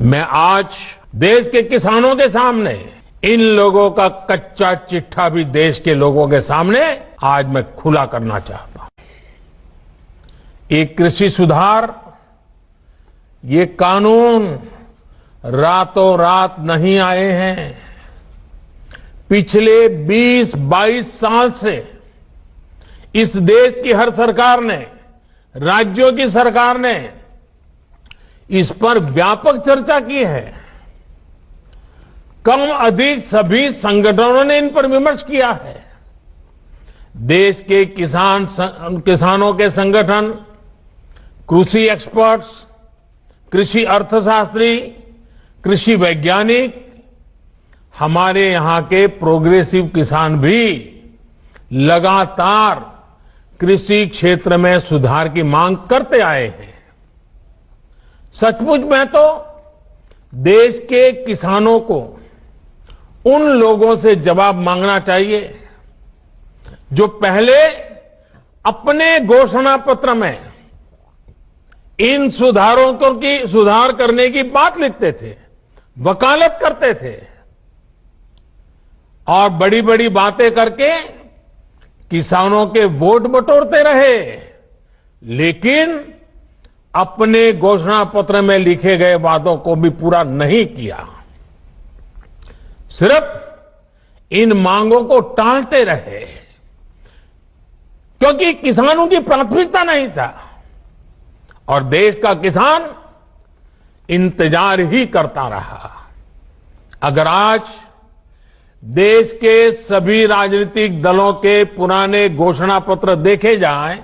मैं आज देश के किसानों के सामने इन लोगों का कच्चा चिट्ठा भी देश के लोगों के सामने आज मैं खुला करना चाहता हूं। ये कृषि सुधार, ये कानून रातों रात नहीं आए हैं। पिछले 20-22 साल से इस देश की हर सरकार ने, राज्यों की सरकार ने इस पर व्यापक चर्चा की है। कम अधिक सभी संगठनों ने इन पर विमर्श किया है। देश के किसानों के संगठन, कृषि एक्सपर्ट्स, कृषि अर्थशास्त्री, कृषि वैज्ञानिक, हमारे यहां के प्रोग्रेसिव किसान भी लगातार कृषि क्षेत्र में सुधार की मांग करते आए हैं। सचमुच में तो देश के किसानों को उन लोगों से जवाब मांगना चाहिए जो पहले अपने घोषणा पत्र में इन सुधार करने की बात लिखते थे, वकालत करते थे और बड़ी बड़ी बातें करके किसानों के वोट बटोरते रहे, लेकिन अपने घोषणा पत्र में लिखे गए वादों को भी पूरा नहीं किया। सिर्फ इन मांगों को टालते रहे क्योंकि किसानों की प्राथमिकता नहीं था और देश का किसान इंतजार ही करता रहा। अगर आज देश के सभी राजनीतिक दलों के पुराने घोषणा पत्र देखे जाएं,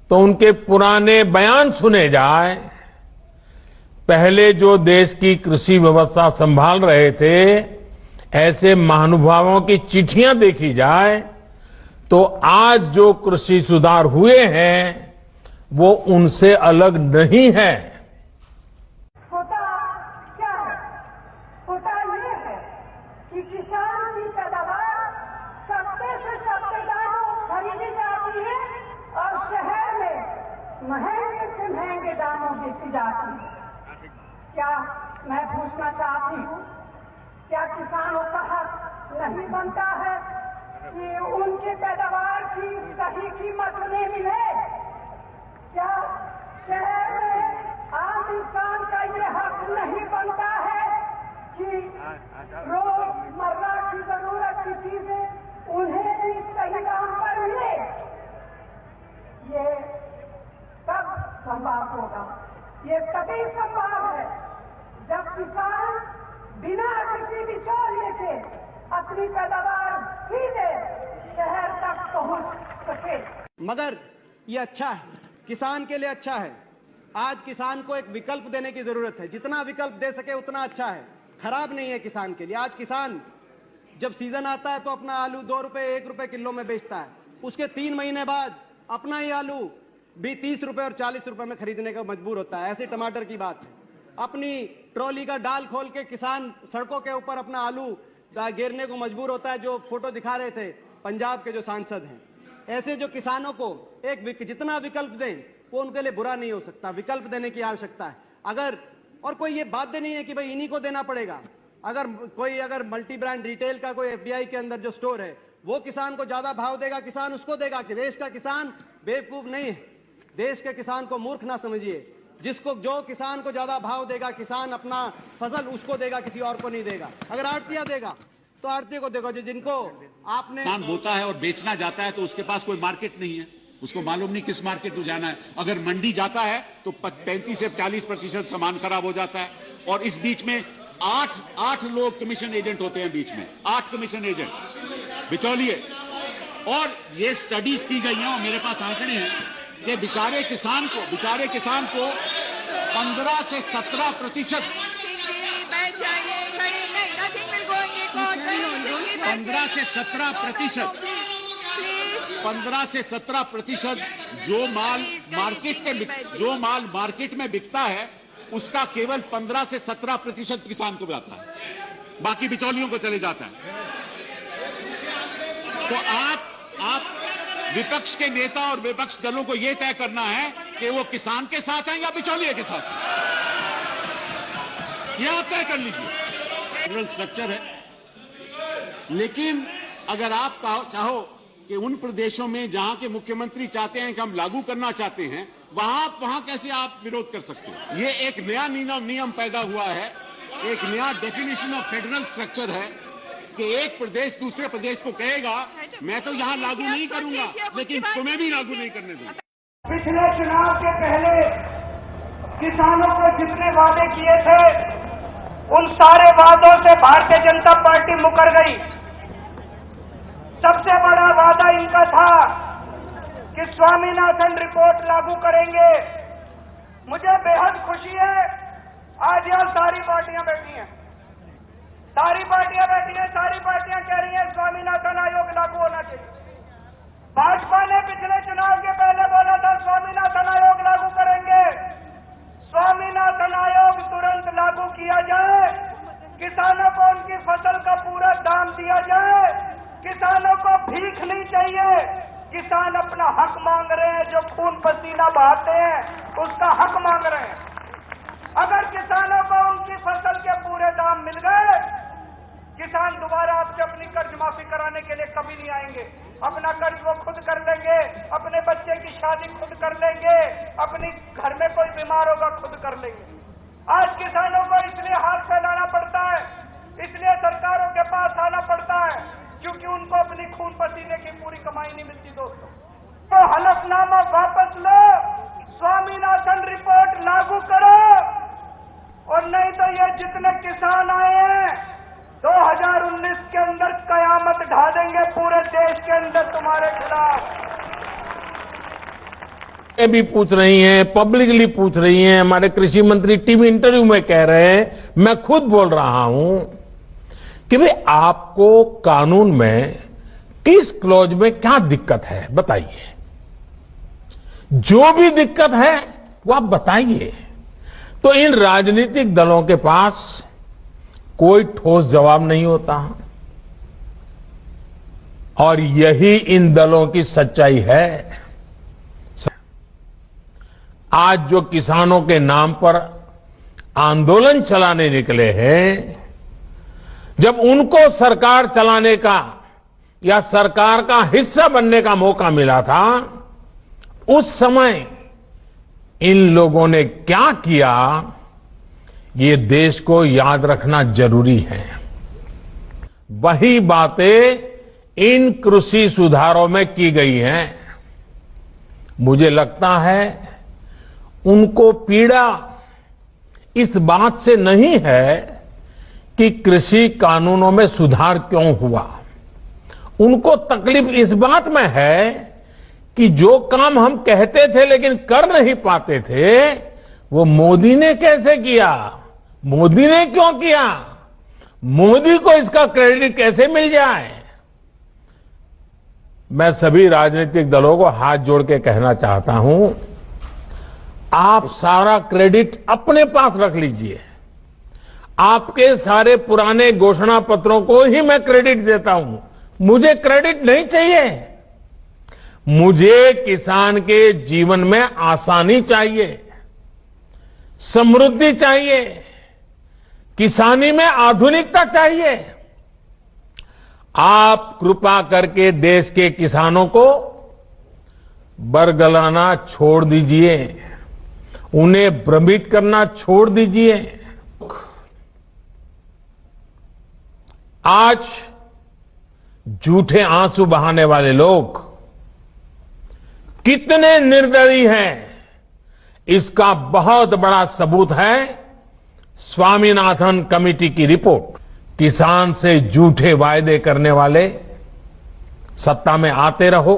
तो उनके पुराने बयान सुने जाएं, पहले जो देश की कृषि व्यवस्था संभाल रहे थे, ऐसे महानुभावों की चिट्ठियां देखी जाए, तो आज जो कृषि सुधार हुए हैं वो उनसे अलग नहीं है। होता क्या है? होता ये है कि किसान की पैदावार सस्ते से सस्ते दामों खरीदी जाती है और शहर में महंगे से महंगे दामों बेची जाती है। क्या मैं पूछना चाहती हूँ, क्या किसानों का हक नहीं बनता है कि उनके पैदावार की सही कीमत उन्हें मिले? क्या शहर में आम इंसान का ये हक नहीं बनता है कि रोजमर्रा की जरूरत की चीजें उन्हें भी सही दाम पर मिले? ये कब संभव होगा? ये तभी संभव है जब किसान बिना किसी बिचौलिए के अपनी पैदावार सीधे शहर तक पहुंच सके। मगर ये अच्छा है, किसान के लिए अच्छा है। आज किसान को एक विकल्प देने की जरूरत है। जितना विकल्प दे सके उतना अच्छा है, खराब नहीं है किसान के लिए। आज किसान जब सीजन आता है तो अपना आलू 2 रुपए 1 रुपए किलो में बेचता है, उसके 3 महीने बाद अपना ही आलू भी 30 रुपए और 40 रुपए में खरीदने का मजबूर होता है। ऐसे टमाटर की बात है। अपनी ट्रॉली का डाल खोल के किसान सड़कों के ऊपर अपना आलू गिरने को मजबूर होता है, जो फोटो दिखा रहे थे पंजाब के जो सांसद हैं। ऐसे जो किसानों को जितना विकल्प दें वो उनके लिए बुरा नहीं हो सकता। विकल्प देने की आवश्यकता है। और कोई ये बाध्य नहीं है कि भाई इन्हीं को देना पड़ेगा। अगर मल्टी ब्रांड रिटेल का कोई एफडीआई के अंदर जो स्टोर है वो किसान को ज्यादा भाव देगा, किसान उसको देगा। कि देश का किसान बेवकूफ नहीं है। देश के किसान को मूर्ख ना समझिए। जो किसान को ज्यादा भाव देगा, किसान अपना फसल उसको देगा, किसी और को नहीं देगा। अगर आड़तिया देगा तो आड़ती को देखो, जो जिनको आपने किसान होता है और बेचना जाता है तो उसके पास कोई मार्केट नहीं है, उसको मालूम नहीं किस मार्केट में जाना है। अगर मंडी जाता है तो 35 से 40% सामान खराब हो जाता है। और इस बीच में 8 लोग कमीशन एजेंट होते हैं, बीच में 8 कमीशन एजेंट बिचौलिए। और ये स्टडीज की गई हैं और मेरे पास आंकड़े हैं कि बेचारे किसान को 15 से 17% 15 से 17% जो माल मार्केट में बिकता है उसका केवल 15 से 17% किसान को जाता है, बाकी बिचौलियों को चले जाता है। तो आप विपक्ष के नेता और विपक्ष दलों को यह तय करना है कि वो किसान के साथ हैं या बिचौलिए के साथ हैं। ये आप तय कर लीजिए। फेडरल स्ट्रक्चर है, लेकिन अगर आप चाहो कि उन प्रदेशों में जहां के मुख्यमंत्री चाहते हैं कि हम लागू करना चाहते हैं, वहां कैसे आप विरोध कर सकते हैं? ये एक नया नियम पैदा हुआ है, एक नया डेफिनेशन ऑफ फेडरल स्ट्रक्चर है कि एक प्रदेश दूसरे प्रदेश को कहेगा मैं तो यहां लागू नहीं करूंगा, लेकिन तुम्हें भी लागू नहीं करने दूंगा। पिछले चुनाव के पहले किसानों को जितने वादे किए थे, उन सारे वादों से भारतीय जनता पार्टी मुकर गई। सबसे बड़ा वादा इनका था कि स्वामीनाथन रिपोर्ट लागू करेंगे। मुझे बेहद खुशी है, आज यहां सारी पार्टियां बैठी हैं, सारी पार्टियां कह रही हैं स्वामीनाथन आयोग लागू होना चाहिए। भाजपा ने पिछले चुनाव के पहले बोला था स्वामीनाथन आयोग लागू करेंगे। स्वामीनाथन आयोग तुरंत लागू किया जाए, किसानों को उनकी फसल का पूरा दाम दिया जाए, किसानों को भीख नहीं चाहिए। किसान अपना हक मांग रहे हैं, जो खून पसीना बहाते हैं उसका हक मांग रहे हैं। अगर किसानों को उनकी फसल के पूरे दाम मिल गए, किसान दोबारा आपसे अपनी कर्ज माफी कराने के लिए कभी नहीं आएंगे। अपना कर्ज वो खुद कर लेंगे, अपने बच्चे की शादी खुद कर लेंगे, अपनी घर में कोई बीमार होगा खुद कर लेंगे। आज किसानों को इसलिए हाथ फैलाना पड़ता है, इसलिए सरकारों के पास आना पड़ता है, क्योंकि उनको अपनी खून पसीने की पूरी कमाई नहीं मिलती। दोस्तों, तो हलफनामा वापस लो, स्वामीनाथन रिपोर्ट लागू करो, और नहीं तो ये जितने किसान आए हैं 2019 के अंदर कयामत ढा देंगे पूरे देश के अंदर तुम्हारे खिलाफ। ये भी पूछ रही हैं, पब्लिकली पूछ रही हैं, हमारे कृषि मंत्री टीवी इंटरव्यू में कह रहे हैं, मैं खुद बोल रहा हूं कि भाई आपको कानून में किस क्लॉज में क्या दिक्कत है बताइए। जो भी दिक्कत है वो आप बताइए। तो इन राजनीतिक दलों के पास कोई ठोस जवाब नहीं होता, और यही इन दलों की सच्चाई है। आज जो किसानों के नाम पर आंदोलन चलाने निकले हैं, जब उनको सरकार चलाने का या सरकार का हिस्सा बनने का मौका मिला था, उस समय इन लोगों ने क्या किया, ये देश को याद रखना जरूरी है। वही बातें इन कृषि सुधारों में की गई हैं। मुझे लगता है उनको पीड़ा इस बात से नहीं है कि कृषि कानूनों में सुधार क्यों हुआ। उनको तकलीफ इस बात में है कि जो काम हम कहते थे लेकिन कर नहीं पाते थे, वो मोदी ने कैसे किया, मोदी ने क्यों किया, मोदी को इसका क्रेडिट कैसे मिल जाए। मैं सभी राजनीतिक दलों को हाथ जोड़ के कहना चाहता हूं, आप सारा क्रेडिट अपने पास रख लीजिए। आपके सारे पुराने घोषणा पत्रों को ही मैं क्रेडिट देता हूं, मुझे क्रेडिट नहीं चाहिए। मुझे किसान के जीवन में आसानी चाहिए, समृद्धि चाहिए, किसानी में आधुनिकता चाहिए। आप कृपा करके देश के किसानों को बरगलाना छोड़ दीजिए, उन्हें भ्रमित करना छोड़ दीजिए। आज झूठे आंसू बहाने वाले लोग कितने निर्दयी हैं, इसका बहुत बड़ा सबूत है स्वामीनाथन कमेटी की रिपोर्ट। किसान से झूठे वायदे करने वाले सत्ता में आते रहो,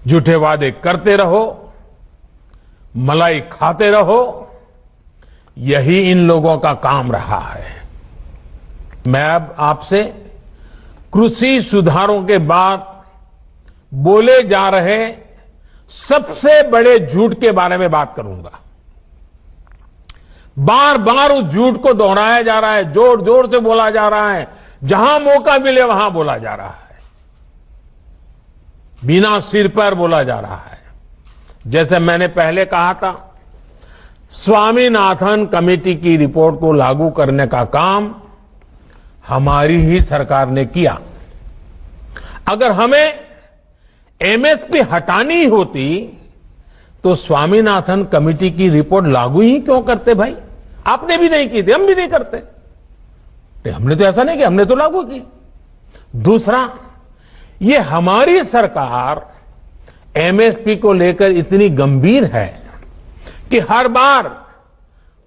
झूठे वादे करते रहो, मलाई खाते रहो, यही इन लोगों का काम रहा है। मैं अब आपसे कृषि सुधारों के बाद बोले जा रहे सबसे बड़े झूठ के बारे में बात करूंगा। बार बार उस झूठ को दोहराया जा रहा है, जोर जोर से बोला जा रहा है, जहां मौका मिले वहां बोला जा रहा है, बिना सिर पर बोला जा रहा है। जैसे मैंने पहले कहा था, स्वामीनाथन कमेटी की रिपोर्ट को लागू करने का काम हमारी ही सरकार ने किया। अगर हमें एमएसपी हटानी होती तो स्वामीनाथन कमेटी की रिपोर्ट लागू ही क्यों करते भाई? आपने भी नहीं की थी, हम भी नहीं करते। हमने तो ऐसा नहीं किया, हमने तो लागू की। दूसरा, ये हमारी सरकार एमएसपी को लेकर इतनी गंभीर है कि हर बार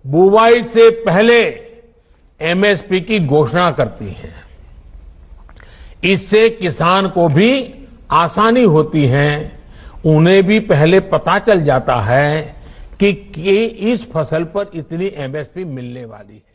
बुवाई से पहले एमएसपी की घोषणा करती है। इससे किसान को भी आसानी होती है, उन्हें भी पहले पता चल जाता है कि इस फसल पर इतनी एमएसपी मिलने वाली है।